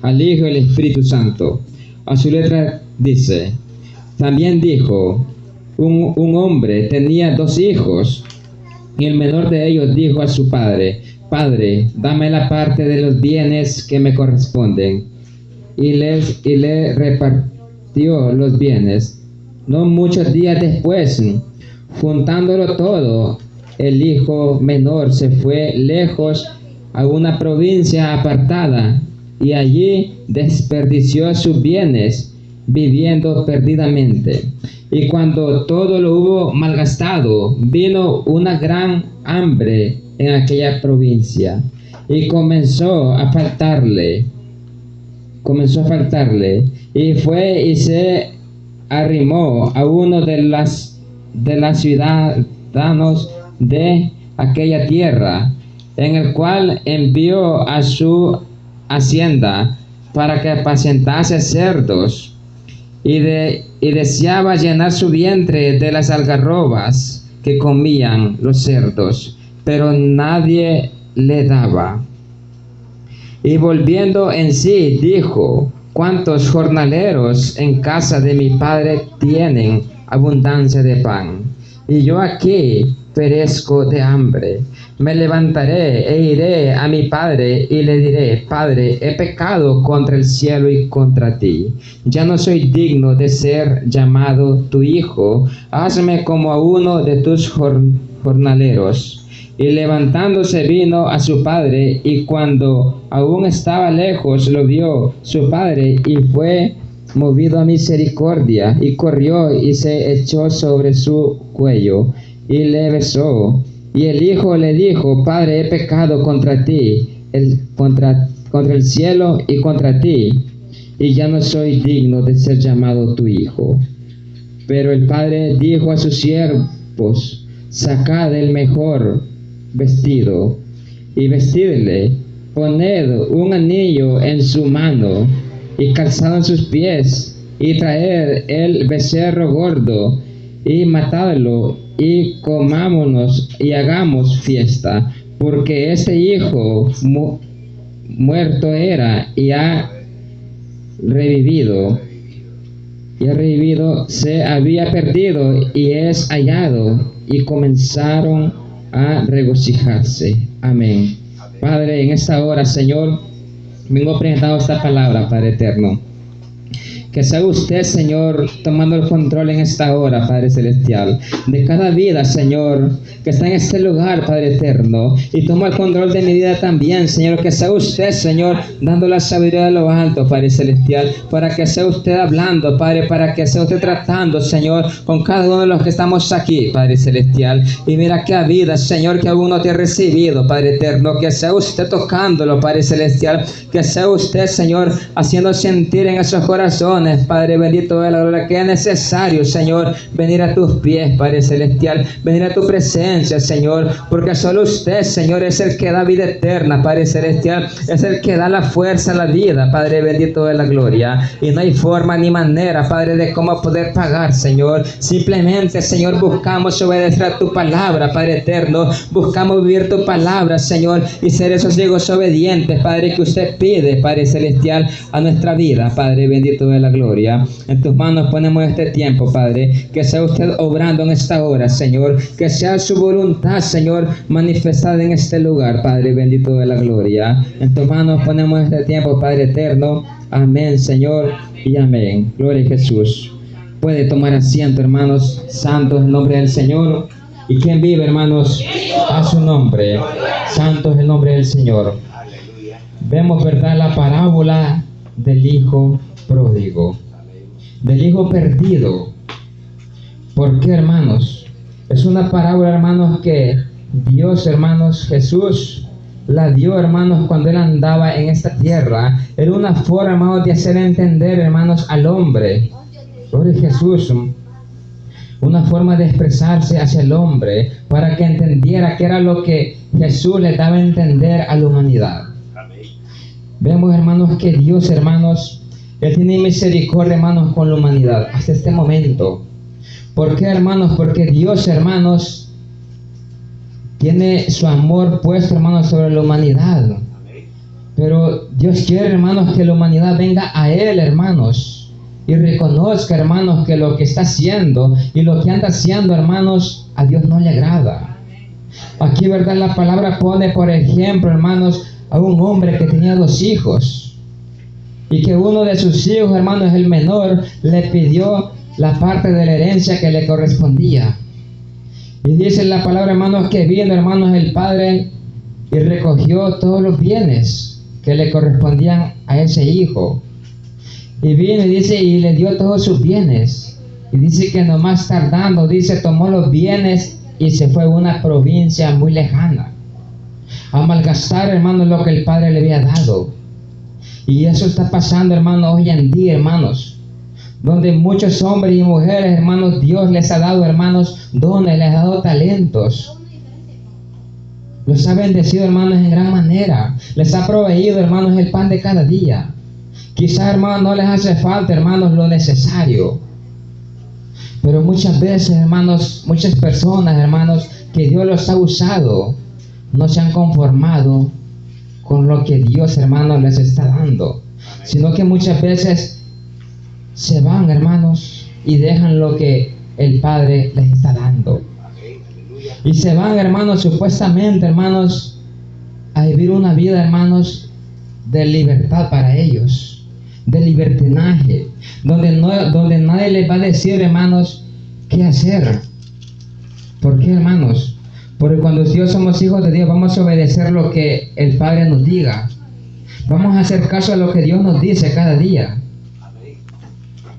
al Hijo y al Espíritu Santo. A su letra dice, también dijo, un hombre tenía 2 hijos, y el menor de ellos dijo a su padre, Padre, dame la parte de los bienes que me corresponden. Y le repartió los bienes. No muchos días después, juntándolo todo, el hijo menor se fue lejos a una provincia apartada y allí desperdició sus bienes viviendo perdidamente. Y cuando todo lo hubo malgastado, vino una gran hambre en aquella provincia y comenzó a faltarle, y fue y se arrimó a uno de los ciudadanos de aquella tierra, en el cual envió a su hacienda para que apacentase cerdos, y deseaba llenar su vientre de las algarrobas que comían los cerdos, pero nadie le daba. Y volviendo en sí, dijo, ¿cuántos jornaleros en casa de mi padre tienen abundancia de pan? Y yo aquí perezco de hambre. Me levantaré e iré a mi padre y le diré, Padre, he pecado contra el cielo y contra ti. Ya no soy digno de ser llamado tu hijo. Hazme como a uno de tus jornaleros. Y levantándose vino a su padre, y cuando aún estaba lejos lo vio su padre, y fue movido a misericordia, y corrió y se echó sobre su cuello, y le besó. Y el hijo le dijo, Padre, he pecado contra ti, contra el cielo y contra ti, y ya no soy digno de ser llamado tu hijo. Pero el padre dijo a sus siervos, sacad el mejor vestido y vestidle, poned un anillo en su mano y calzado en sus pies, y traed el becerro gordo y matadlo, y comámonos y hagamos fiesta, porque este hijo muerto era y ha revivido, se había perdido y es hallado, y comenzaron a regocijarse. Amén. Padre, en esta hora, Señor, vengo presentando esta palabra, Padre eterno. Que sea usted, Señor, tomando el control en esta hora, Padre celestial, de cada vida, Señor, que está en este lugar, Padre eterno, y toma el control de mi vida también, Señor. Que sea usted, Señor, dando la sabiduría de lo alto, Padre celestial, para que sea usted hablando, Padre, para que sea usted tratando, Señor, con cada uno de los que estamos aquí, Padre celestial. Y mira qué vida, Señor, que aún no te he recibido, Padre eterno. Que sea usted tocándolo, Padre celestial. Que sea usted, Señor, haciendo sentir en esos corazones, Padre bendito de la gloria, que es necesario, Señor, venir a tus pies, Padre celestial, venir a tu presencia, Señor, porque solo usted, Señor, es el que da vida eterna, Padre celestial, es el que da la fuerza a la vida, Padre bendito de la gloria, y no hay forma ni manera, Padre, de cómo poder pagar, Señor. Simplemente, Señor, buscamos obedecer a tu palabra, Padre eterno, buscamos vivir tu palabra, Señor, y ser esos hijos obedientes, Padre, que usted pide, Padre celestial, a nuestra vida, Padre bendito de la gloria. En tus manos ponemos este tiempo, Padre. Que sea usted obrando en esta hora, Señor. Que sea su voluntad, Señor, manifestada en este lugar, Padre bendito de la gloria. En tus manos ponemos este tiempo, Padre eterno. Amén, Señor, y amén. Gloria a Jesús. Puede tomar asiento, hermanos santos, en nombre del Señor. ¿Y quién vive, hermanos? A su nombre. Santo es el nombre del Señor. Vemos, ¿verdad?, la parábola del hijo pródigo, del hijo perdido. ¿Por qué, hermanos? Es una parábola, hermanos, que Dios, hermanos, Jesús la dio, hermanos, cuando Él andaba en esta tierra. Era una forma, hermanos, de hacer entender, hermanos, al hombre. Gloria a Jesús. Una forma de expresarse hacia el hombre para que entendiera qué era lo que Jesús le daba a entender a la humanidad. Vemos, hermanos, que Dios, hermanos, Él tiene misericordia, hermanos, con la humanidad hasta este momento. ¿Por qué, hermanos? Porque Dios, hermanos, tiene su amor puesto, hermanos, sobre la humanidad. Pero Dios quiere, hermanos, que la humanidad venga a Él, hermanos, y reconozca, hermanos, que lo que está haciendo y lo que anda haciendo, hermanos, a Dios no le agrada. Aquí, ¿verdad? La palabra pone, por ejemplo, hermanos, a un hombre que tenía 2 hijos y que uno de sus hijos, hermanos, el menor, le pidió la parte de la herencia que le correspondía. Y dice la palabra, hermanos, que vino, hermanos, el padre y recogió todos los bienes que le correspondían a ese hijo. Y vino y dice, y le dio todos sus bienes. Y dice que nomás tardando, dice, tomó los bienes y se fue a una provincia muy lejana a malgastar, hermanos, lo que el padre le había dado. Y eso está pasando, hermanos, hoy en día, hermanos, donde muchos hombres y mujeres, hermanos, Dios les ha dado, hermanos, dones, les ha dado talentos, los ha bendecido, hermanos, en gran manera, les ha proveído, hermanos, el pan de cada día. Quizás, hermanos, no les hace falta, hermanos, lo necesario, pero muchas veces, hermanos, muchas personas, hermanos, que Dios los ha usado, no se han conformado con lo que Dios, hermanos, les está dando, sino que muchas veces se van, hermanos, y dejan lo que el Padre les está dando. Y se van, hermanos, supuestamente, hermanos, a vivir una vida, hermanos, de libertad para ellos, de libertinaje, donde nadie les va a decir, hermanos, qué hacer. ¿Por qué, hermanos? Porque cuando Dios somos hijos de Dios, vamos a obedecer lo que el Padre nos diga. Vamos a hacer caso a lo que Dios nos dice cada día.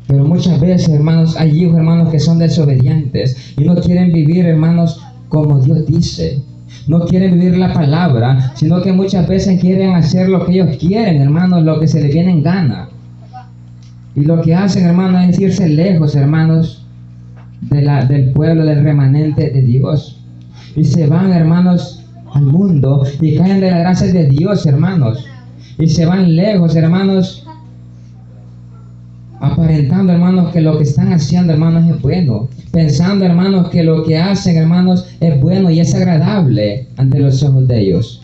Pero muchas veces, hermanos, hay hijos, hermanos, que son desobedientes y no quieren vivir, hermanos, como Dios dice. No quieren vivir la palabra, sino que muchas veces quieren hacer lo que ellos quieren, hermanos, lo que se les viene en gana. Y lo que hacen, hermanos, es irse lejos, hermanos, del pueblo, del remanente de Dios. Y se van, hermanos, al mundo y caen de la gracia de Dios, hermanos. Y se van lejos, hermanos, aparentando, hermanos, que lo que están haciendo, hermanos, es bueno. Pensando, hermanos, que lo que hacen, hermanos, es bueno y es agradable ante los ojos de ellos.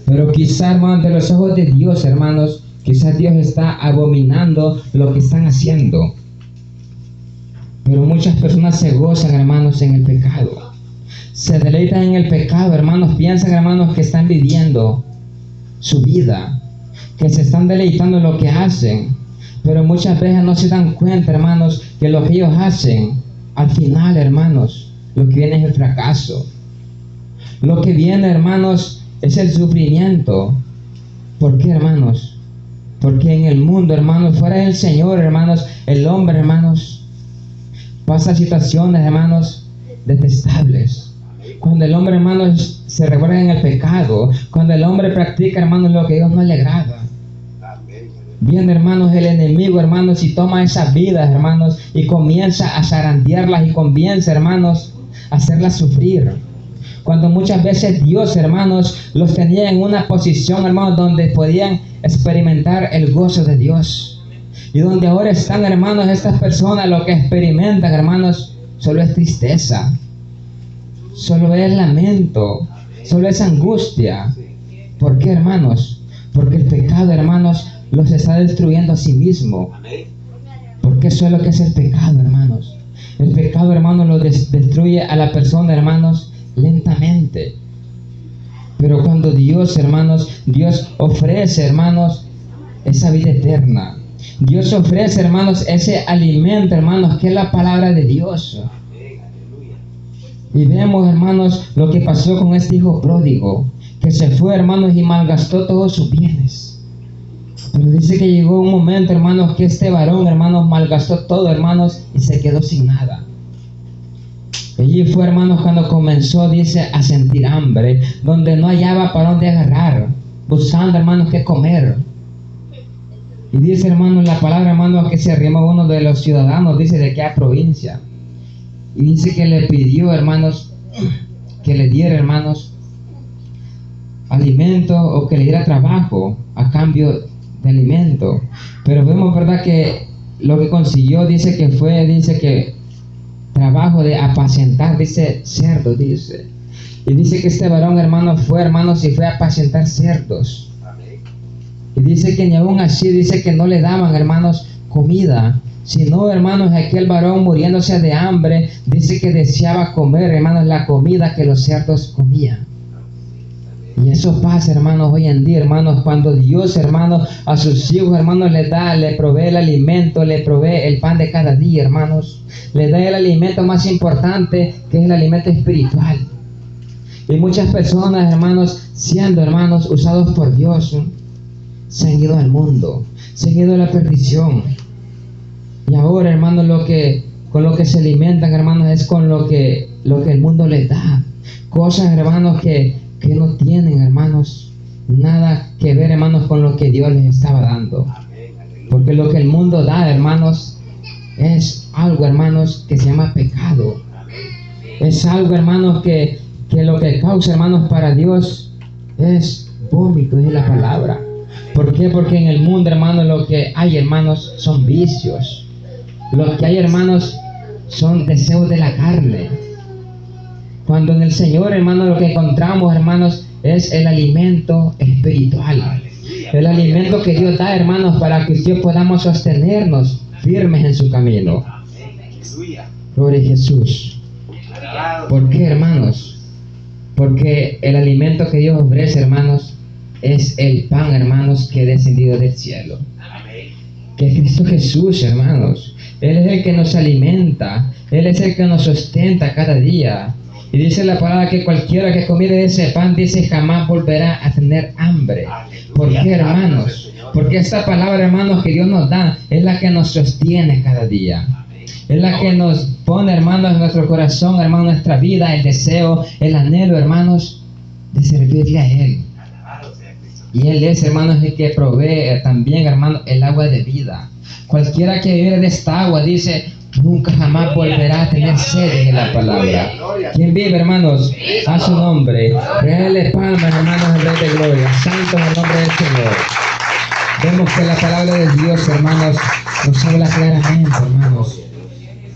Pero quizás, hermanos, ante los ojos de Dios, hermanos, quizás Dios está abominando lo que están haciendo. Pero muchas personas se gozan, hermanos, en el pecado. Se deleitan en el pecado, hermanos. Piensan, hermanos, que están viviendo su vida, que se están deleitando en lo que hacen. Pero muchas veces no se dan cuenta, hermanos, que lo que ellos hacen, al final, hermanos, lo que viene es el fracaso. Lo que viene, hermanos, es el sufrimiento. ¿Por qué, hermanos? Porque en el mundo, hermanos, fuera del Señor, hermanos, el hombre, hermanos, pasa situaciones, hermanos, detestables. Cuando el hombre, hermanos, se revuelve en el pecado, cuando el hombre practica, hermanos, lo que a Dios no le agrada, viene, hermanos, el enemigo, hermanos, y toma esas vidas, hermanos, y comienza a zarandearlas y comienza, hermanos, a hacerlas sufrir. Cuando muchas veces Dios, hermanos, los tenía en una posición, hermanos, donde podían experimentar el gozo de Dios. Y donde ahora están, hermanos, estas personas, lo que experimentan, hermanos, solo es tristeza, solo es lamento, solo es angustia. ¿Por qué, hermanos? Porque el pecado, hermanos, los está destruyendo a sí mismo. Porque eso es lo que es el pecado, hermanos. El pecado, hermanos, lo destruye a la persona, hermanos, lentamente. Pero cuando Dios, hermanos, Dios ofrece, hermanos, esa vida eterna. Dios ofrece, hermanos, ese alimento, hermanos, que es la palabra de Dios. Y vemos, hermanos, lo que pasó con este hijo pródigo, que se fue, hermanos, y malgastó todos sus bienes. Pero dice que llegó un momento, hermanos, que este varón, hermanos, malgastó todo, hermanos, y se quedó sin nada. Allí fue, hermanos, cuando comenzó, dice, a sentir hambre, donde no hallaba para dónde agarrar, buscando, hermanos, qué comer. Y dice, hermanos, la palabra, hermanos, que se arrimó uno de los ciudadanos, dice, de aquella provincia. Y dice que le pidió, hermanos, que le diera, hermanos, alimento o que le diera trabajo a cambio de alimento. Pero vemos, verdad, que lo que consiguió, dice que fue, dice que trabajo de apacentar, dice, cerdos, dice. Y dice que este varón, hermanos, fue, hermanos, y fue a apacentar cerdos. Y dice que ni aún así, dice que no le daban, hermanos, comida, sino, hermanos, aquel varón muriéndose de hambre, dice que deseaba comer, hermanos, la comida que los cerdos comían. Y eso pasa, hermanos, hoy en día, hermanos, cuando Dios, hermanos, a sus hijos, hermanos, les da, le provee el alimento, le provee el pan de cada día, hermanos. Les da el alimento más importante, que es el alimento espiritual. Y muchas personas, hermanos, siendo, hermanos, usados por Dios, se han ido al mundo, se han ido a la perdición. Y ahora, hermanos, con lo que se alimentan, hermanos, es con lo que el mundo les da. Cosas, hermanos, que no tienen, hermanos, nada que ver, hermanos, con lo que Dios les estaba dando. Porque lo que el mundo da, hermanos, es algo, hermanos, que se llama pecado. Es algo, hermanos, que lo que causa, hermanos, para Dios es vómito, es la palabra. ¿Por qué? Porque en el mundo, hermanos, lo que hay, hermanos, son vicios. Lo que hay, hermanos, son deseos de la carne. Cuando en el Señor, hermanos, lo que encontramos, hermanos, es el alimento espiritual. El alimento que Dios da, hermanos, para que usted podamos sostenernos firmes en su camino. Gloria a Jesús. ¿Por qué, hermanos? Porque el alimento que Dios ofrece, hermanos, es el pan, hermanos, que ha descendido del cielo. Que es Cristo Jesús, hermanos. Él es el que nos alimenta. Él es el que nos sustenta cada día. Y dice la palabra que cualquiera que comiere de ese pan, dice, jamás volverá a tener hambre. ¿Por qué, hermanos? Porque esta palabra, hermanos, que Dios nos da, es la que nos sostiene cada día. Es la que nos pone, hermanos, en nuestro corazón, hermanos, nuestra vida, el deseo, el anhelo, hermanos, de servirle a Él. Y Él es, hermanos, el que provee también, hermanos, el agua de vida. Cualquiera que vive de esta agua, dice, nunca jamás volverá a tener sed en la palabra. ¿Quién vive, hermanos? A su nombre. Regale palmas, hermanos, al Rey de Gloria. Santo en el nombre del Señor. Vemos que la palabra de Dios, hermanos, nos habla claramente, hermanos.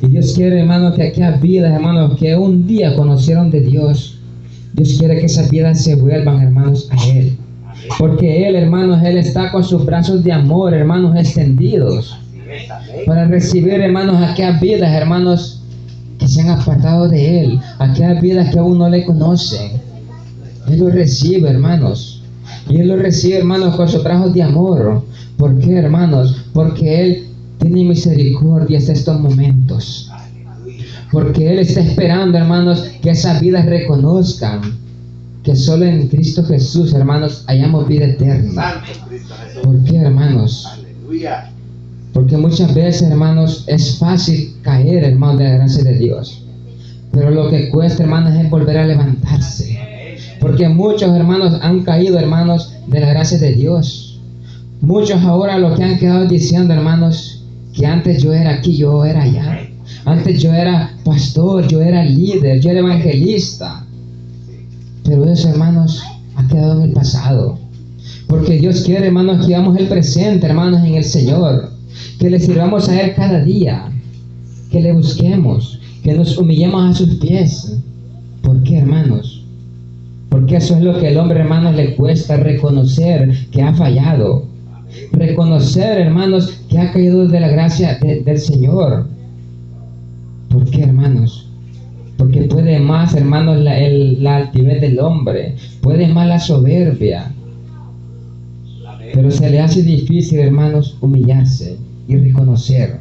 Y Dios quiere, hermanos, que aquellas vidas, hermanos, que un día conocieron de Dios, Dios quiere que esas vidas se vuelvan, hermanos, a Él. Porque Él, hermanos, Él está con sus brazos de amor, hermanos, extendidos para recibir, hermanos, aquellas vidas, hermanos, que se han apartado de Él, aquellas vidas que aún no le conocen. Él los recibe, hermanos, y Él los recibe, hermanos, con sus brazos de amor. ¿Por qué, hermanos? Porque Él tiene misericordia hasta estos momentos. Porque Él está esperando, hermanos, que esas vidas reconozcan que solo en Cristo Jesús, hermanos, hayamos vida eterna. ¿Por qué, hermanos? Porque muchas veces, hermanos, es fácil caer, hermanos, de la gracia de Dios. Pero lo que cuesta, hermanos, es volver a levantarse. Porque muchos, hermanos, han caído, hermanos, de la gracia de Dios. Muchos ahora lo que han quedado diciendo, hermanos, que antes yo era aquí, yo era allá. Antes yo era pastor, yo era líder, yo era evangelista. Pero eso, hermanos, ha quedado en el pasado. Porque Dios quiere, hermanos, que vivamos el presente, hermanos, en el Señor. Que le sirvamos a Él cada día. Que le busquemos. Que nos humillemos a sus pies. ¿Por qué, hermanos? Porque eso es lo que al hombre, hermanos, le cuesta reconocer que ha fallado. Reconocer, hermanos, que ha caído de la gracia del Señor. ¿Por qué, hermanos? Porque puede más, hermanos, la altivez del hombre. Puede más la soberbia. Pero se le hace difícil, hermanos, humillarse y reconocer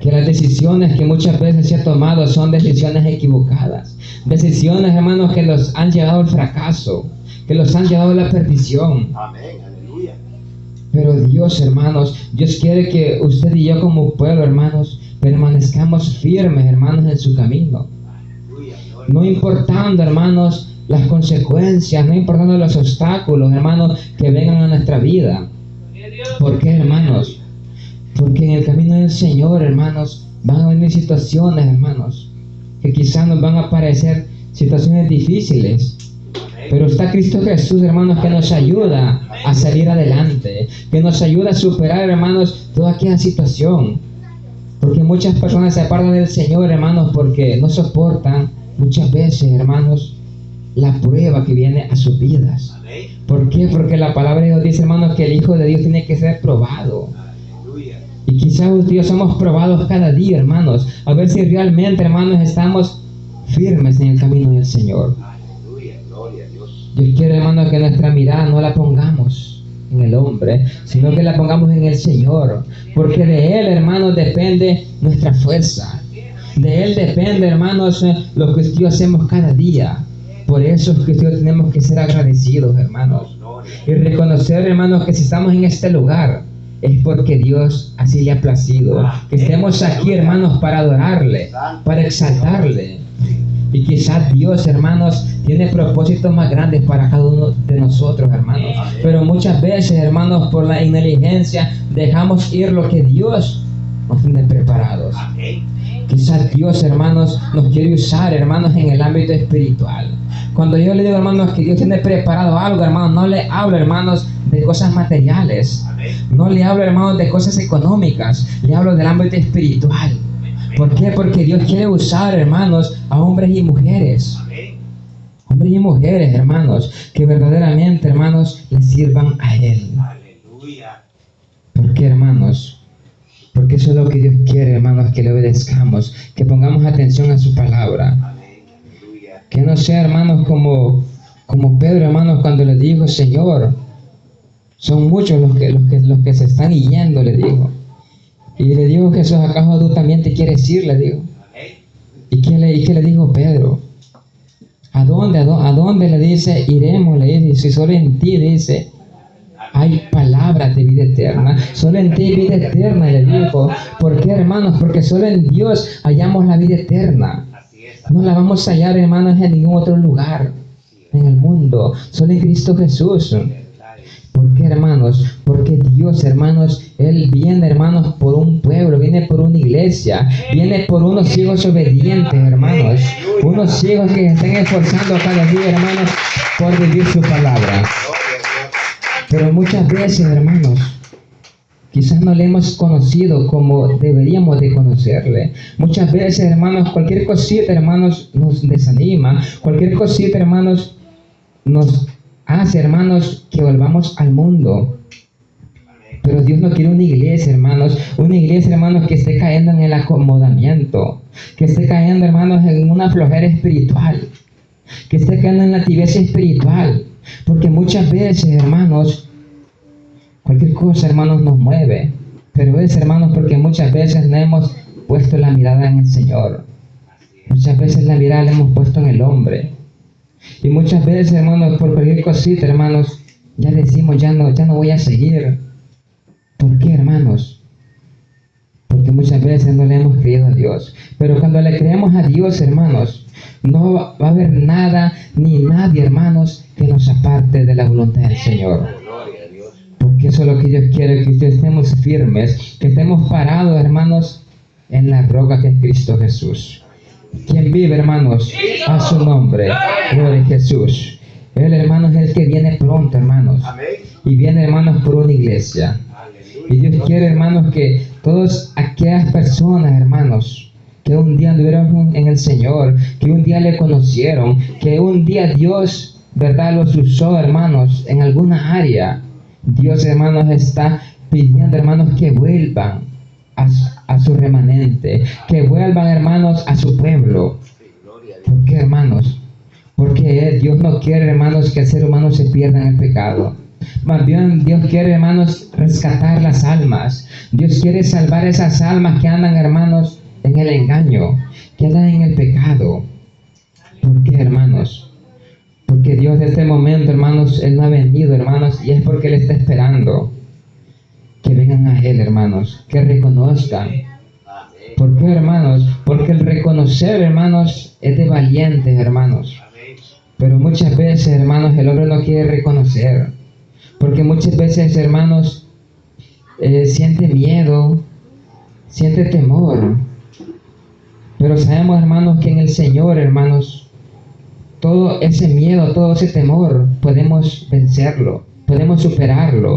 que las decisiones que muchas veces se ha tomado son decisiones equivocadas. Decisiones, hermanos, que los han llevado al fracaso, que los han llevado a la perdición. Amén, aleluya. Pero Dios, hermanos, Dios quiere que usted y yo como pueblo, hermanos, permanezcamos firmes, hermanos, en su camino. No importando, hermanos, las consecuencias, no importando los obstáculos, hermanos, que vengan a nuestra vida. ¿Por qué, hermanos? Porque en el camino del Señor, hermanos, van a venir situaciones, hermanos, que quizás nos van a parecer situaciones difíciles. Pero está Cristo Jesús, hermanos, que nos ayuda a salir adelante, que nos ayuda a superar, hermanos, toda aquella situación. Porque muchas personas se apartan del Señor, hermanos, porque no soportan muchas veces, hermanos, la prueba que viene a sus vidas. ¿Por qué? Porque la palabra de Dios dice, hermanos, que el Hijo de Dios tiene que ser probado. Y quizás usted somos probados cada día, hermanos, a ver si realmente, hermanos, estamos firmes en el camino del Señor. Dios quiere, hermanos, que nuestra mirada no la pongamos en el hombre, sino que la pongamos en el Señor, porque de Él, hermanos, depende nuestra fuerza. De Él depende, hermanos, lo que Dios hacemos cada día. Por eso es que Dios tenemos que ser agradecidos, hermanos, y reconocer, hermanos, que si estamos en este lugar es porque Dios así le ha placido. Que estemos aquí, hermanos, para adorarle, para exaltarle. Y quizás Dios, hermanos, tiene propósitos más grandes para cada uno de nosotros, hermanos. Pero muchas veces, hermanos, por la inteligencia dejamos ir lo que Dios nos tiene preparados. Quizás Dios, hermanos, nos quiere usar, hermanos, en el ámbito espiritual. Cuando yo le digo, hermanos, que Dios tiene preparado algo, hermanos, no le hablo, hermanos, de cosas materiales. No le hablo, hermanos, de cosas económicas. Le hablo del ámbito espiritual. ¿Por qué? Porque Dios quiere usar, hermanos, a hombres y mujeres. Hombres y mujeres, hermanos, que verdaderamente, hermanos, le sirvan a Él. ¿Por qué, hermanos? Porque eso es lo que Dios quiere, hermanos, que le obedezcamos, que pongamos atención a su palabra. Que no sea, hermanos, como Pedro, hermanos, cuando le dijo, Señor, son muchos los que se están yendo, le dijo. Y le dijo Jesús, ¿acaso tú también te quieres ir? Le dijo. ¿Y qué le dijo Pedro? ¿A dónde le dice? Iremos, le dice, si solo en ti, dice, hay palabras de vida eterna. Solo en ti vida eterna, le dijo. ¿Por qué, hermanos? Porque solo en Dios hallamos la vida eterna. No la vamos a hallar, hermanos, en ningún otro lugar en el mundo. Solo en Cristo Jesús. ¿Por qué, hermanos? Porque Dios, hermanos, Él viene, hermanos, por un pueblo, viene por una iglesia, viene por unos hijos obedientes, hermanos. Unos hijos que se estén esforzando cada día, hermanos, por vivir su palabra. Pero muchas veces, hermanos, quizás no le hemos conocido como deberíamos de conocerle. Muchas veces, hermanos, cualquier cosita, hermanos, nos desanima. Cualquier cosita, hermanos, nos hace, hermanos, que volvamos al mundo. Pero Dios no quiere una iglesia, hermanos, que esté cayendo en el acomodamiento, que esté cayendo, hermanos, en una flojera espiritual, que esté cayendo en la tibieza espiritual. Porque muchas veces, hermanos, cualquier cosa, hermanos, nos mueve. Pero es, hermanos, porque muchas veces no hemos puesto la mirada en el Señor. Muchas veces la mirada la hemos puesto en el hombre. Y muchas veces, hermanos, por cualquier cosita, hermanos, ya decimos, ya no voy a seguir. ¿Por qué, hermanos? Porque muchas veces no le hemos creído a Dios. Pero cuando le creemos a Dios, hermanos, no va a haber nada ni nadie, hermanos, que nos aparte de la voluntad del Señor. Porque eso es lo que Dios quiere, que estemos firmes, que estemos parados, hermanos, en la roca que es Cristo Jesús. Quien vive, hermanos, a su nombre, gloria a Jesús. Él, hermanos, es el que viene pronto, hermanos. Y viene, hermanos, por una iglesia. Y Dios quiere, hermanos, que todas aquellas personas, hermanos, que un día anduvieron en el Señor, que un día le conocieron, que un día Dios, verdad, los usó, hermanos, en alguna área. Dios, hermanos, está pidiendo, hermanos, que vuelvan a su remanente, que vuelvan, hermanos, a su pueblo. ¿Por qué, hermanos? Porque Dios no quiere, hermanos, que el ser humano se pierda en el pecado. Más bien, Dios quiere, hermanos, rescatar las almas. Dios quiere salvar esas almas que andan, hermanos, en el engaño, que andan en el pecado. ¿Por qué, hermanos? Porque Dios de este momento, hermanos, Él no ha venido, hermanos, y es porque Él está esperando que vengan a Él, hermanos, que reconozcan. ¿Por qué, hermanos? Porque el reconocer, hermanos, es de valientes, hermanos. Pero muchas veces, hermanos, el hombre no quiere reconocer. Porque muchas veces, hermanos, siente miedo, siente temor. Pero sabemos, hermanos, que en el Señor, hermanos, todo ese miedo, todo ese temor, podemos vencerlo, podemos superarlo.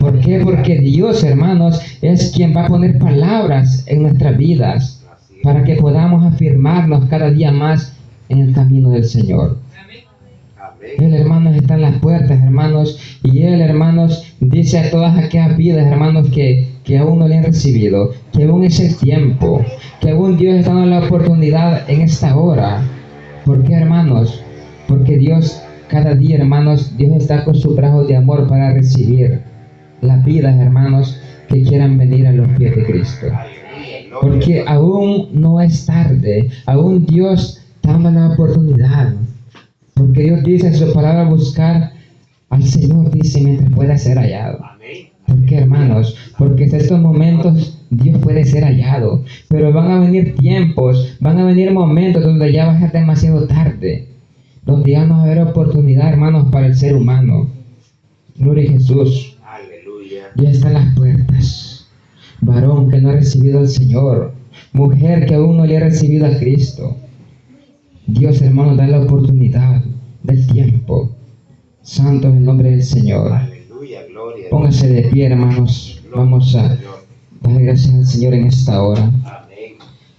¿Por qué? Porque Dios, hermanos, es quien va a poner palabras en nuestras vidas para que podamos afirmarnos cada día más en el camino del Señor. Él, hermanos, está en las puertas, hermanos, y Él, hermanos, dice a todas aquellas vidas, hermanos, que aún no le han recibido, que aún es el tiempo, que aún Dios está dando la oportunidad en esta hora. ¿Por qué, hermanos? Porque Dios, cada día, hermanos, Dios está con su brazo de amor para recibir las vidas, hermanos, que quieran venir a los pies de Cristo. Porque aún no es tarde, aún Dios está dando la oportunidad. Porque Dios dice en su palabra buscar al Señor, dice, mientras pueda ser hallado. ¿Por qué, hermanos? Porque en estos momentos Dios puede ser hallado, pero van a venir tiempos, van a venir momentos donde ya va a ser demasiado tarde, donde ya no va a haber oportunidad, hermanos, para el ser humano. Gloria a Jesús. Ya están las puertas. Varón que no ha recibido al Señor, mujer que aún no le ha recibido a Cristo. Dios, hermanos, da la oportunidad del tiempo. Santo es el nombre del Señor. Póngase de pie, hermanos. Vamos a dar gracias al Señor en esta hora.